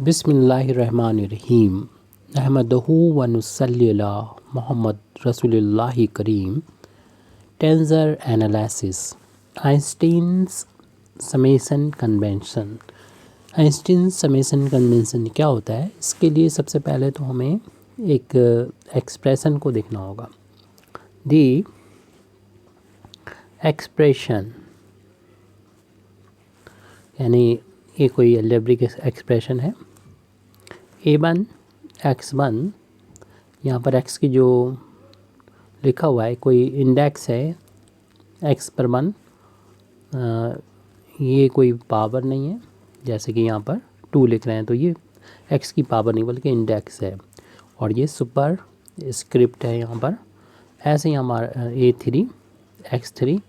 बिस्मिल्लाहिर्रहमानिर्रहीम अहमदहू व नुसल्ली अला मोहम्मद रसूलुल्लाहि करीम। Tensor analysis, Einstein's summation convention. Einstein summation convention क्या होता है? इसके लिए सबसे पहले तो हमें एक एक्सप्रेशन को देखना होगा। दी एक्सप्रेशन यानी ये कोई अलजेब्रिक एक्सप्रेशन है। a1 x1, यहाँ पर x की जो लिखा हुआ है कोई इंडेक्स है x पर 1, ये कोई पावर नहीं है। जैसे कि यहाँ पर 2 लिख रहे हैं तो ये x की पावर नहीं बल्कि इंडेक्स है, और ये सुपर स्क्रिप्ट है यहाँ पर। ऐसे ही हमारा a3 x3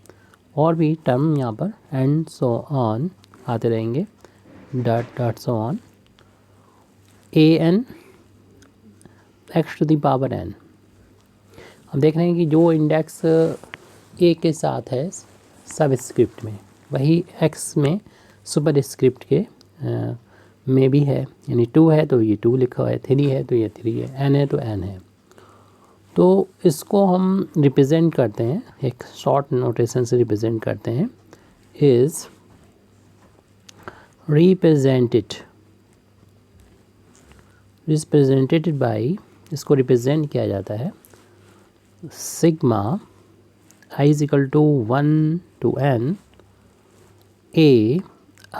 और भी टर्म यहाँ पर एंड सो ऑन आते रहेंगे, dot dot so on. an x to the power n। हम देख रहे हैं कि जो इंडेक्स a के साथ है सब स्क्रिप्ट में, वही x में सुपर स्क्रिप्ट के में भी है। यानी 2 है तो ये 2 लिखा हुआ है, 3 है तो ये 3 है, n है तो n है। तो इसको हम रिप्रेजेंट करते हैं, एक शॉर्ट नोटेशन से रिप्रेजेंट करते हैं। इज़ रिप्रेजेंटेड बाई, इसको रिप्रेजेंट किया जाता है sigma i is equal to 1 to n a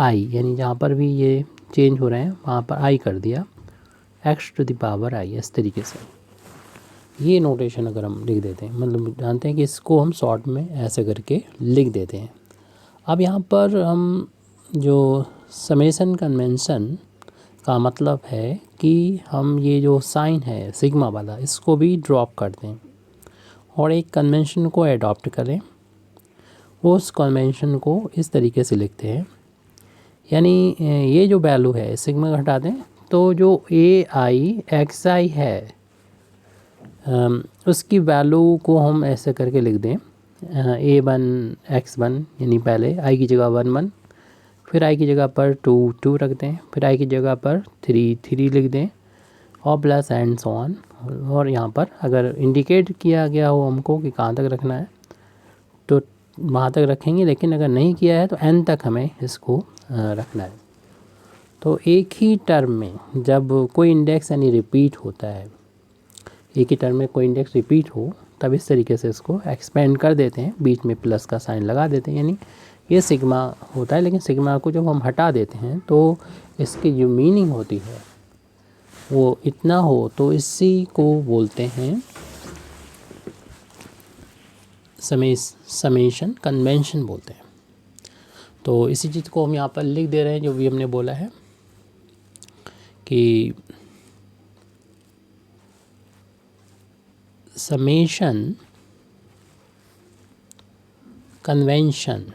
i, यानी जहाँ पर भी ये चेंज हो रहे हैं वहाँ पर i कर दिया, x to the power i। इस तरीके से ये नोटेशन अगर हम लिख देते हैं, मतलब जानते हैं कि इसको हम शॉर्ट में ऐसे करके लिख देते हैं। अब यहाँ पर हम जो समेशन कन्वेंशन का मतलब है कि हम ये जो साइन है सिग्मा वाला, इसको भी ड्रॉप कर दें और एक कन्वेंशन को अडॉप्ट करें। उस कन्वेंशन को इस तरीके से लिखते हैं, यानी ये जो वैल्यू है सिग्मा का हटा दें तो जो ai है उसकी वैल्यू को हम ऐसे करके लिख दें a1 x1, यानी पहले i की जगह 1 1, फिर i की जगह पर 2 2 रख दें, फिर i की जगह पर 3 3 लिख दें और प्लस एंड सो ऑन। और यहाँ पर अगर इंडिकेट किया गया हो हमको कि कहाँ तक रखना है तो वहाँ तक रखेंगे, लेकिन अगर नहीं किया है तो n तक हमें इसको रखना है। तो एक ही टर्म में जब कोई इंडेक्स यानी रिपीट होता है, एक ही टर्म में कोई इंडेक्स रिपीट हो तब इस तरीके से इसको एक्सपेंड कर देते हैं, बीच में प्लस का साइन लगा देते हैं। यानी ये सिग्मा होता है, लेकिन सिग्मा को जब हम हटा देते हैं तो इसकी जो मीनिंग होती है वो इतना हो, तो इसी को बोलते हैं समेशन कन्वेंशन बोलते हैं। तो इसी चीज़ को हम यहाँ पर लिख दे रहे हैं जो भी हमने बोला है कि summation convention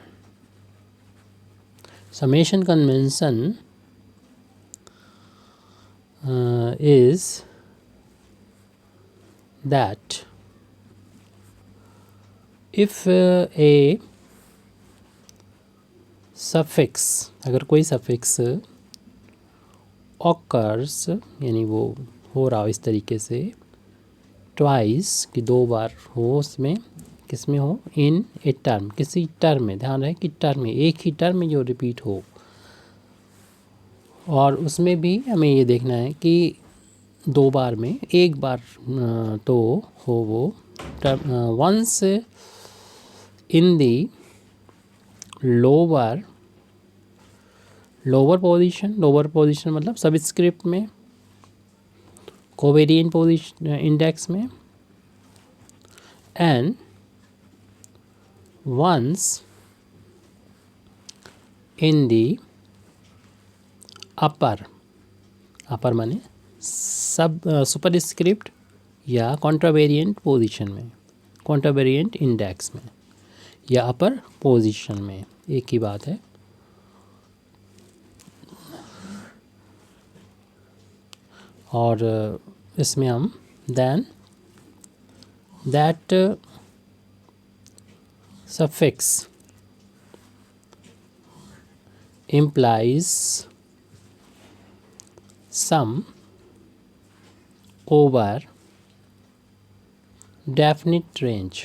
is that if a suffix, अगर कोई सफिक्स occurs, यानी वो हो रहा हो इस तरीके से ट्वाइस, कि 2 बार हो, उसमें किस में हो, इन ए टर्म, किसी टर्म में, ध्यान रहे कि टर्म में, एक ही टर्म में जो रिपीट हो। और उसमें भी हमें ये देखना है कि 2 बार में, एक बार तो हो वो term once in the lower position मतलब सबस्क्रिप्ट में, कोवेरिएंट पोजीशन इंडेक्स में, and once in the upper माने सब सुपरस्क्रिप्ट या कॉन्ट्रावेरिएंट पोजीशन में, कॉन्ट्रावेरिएंट इंडेक्स में या अपर पोजीशन में, एक ही बात है। और इसमें हम then that suffix implies sum over definite range,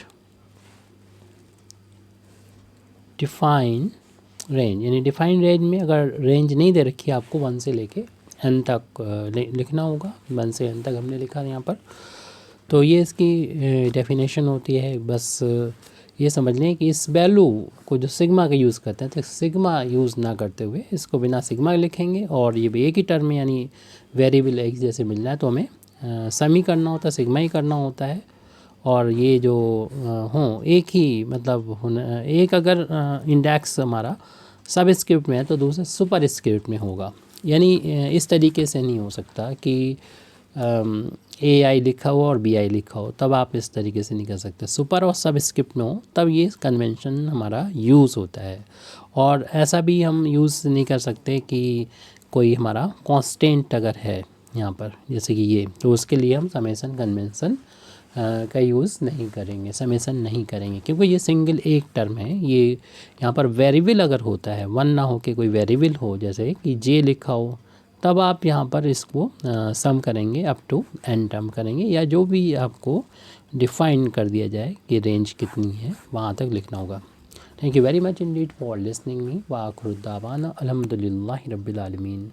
define range, यानी डिफाइन रेंज में अगर रेंज नहीं दे रखी है आपको 1 से लेके n तक लिखना होगा। 1 से n तक हमने लिखा है यहाँ पर। तो ये इसकी डेफिनेशन होती है। बस ये समझ लें कि इस वैल्यू को जो सिग्मा का यूज़ करते हैं, तो सिग्मा यूज़ ना करते हुए इसको बिना सिग्मा लिखेंगे, और ये भी एक ही टर्म यानी वेरिएबल x जैसे मिल रहा है तो हमें सम ही करना होता है, सिग्मा ही करना होता है। और ये जो हों एक ही मतलब एक अगर इंडेक्स हमारा सब स्क्रिप्ट में है तो दूसरा सुपर स्क्रिप्ट में होगा। यानी इस तरीके से नहीं हो सकता कि AI लिखा हो और BI लिखा हो, तब आप इस तरीके से नहीं कर सकते। सुपर और सब स्क्रिप्ट में हो तब ये कन्वेंशन हमारा यूज़ होता है। और ऐसा भी हम यूज़ नहीं कर सकते कि कोई हमारा कांस्टेंट अगर है यहाँ पर जैसे कि ये, तो उसके लिए हम समेशन कन्वेंशन का यूज़ नहीं करेंगे, समेशन नहीं करेंगे, क्योंकि ये सिंगल एक टर्म है। ये यहाँ पर वेरिएबल अगर होता है, 1 ना हो के कोई वेरिएबल हो जैसे कि j लिखा हो, तब आप यहाँ पर इसको सम करेंगे अप टू n टर्म करेंगे, या जो भी आपको डिफ़ाइन कर दिया जाए कि रेंज कितनी है वहाँ तक लिखना होगा। Thank you very much Indeed for listening me. व आखिर दावाना अल्हम्दुलिल्लाहि रब्बिल आलमीन।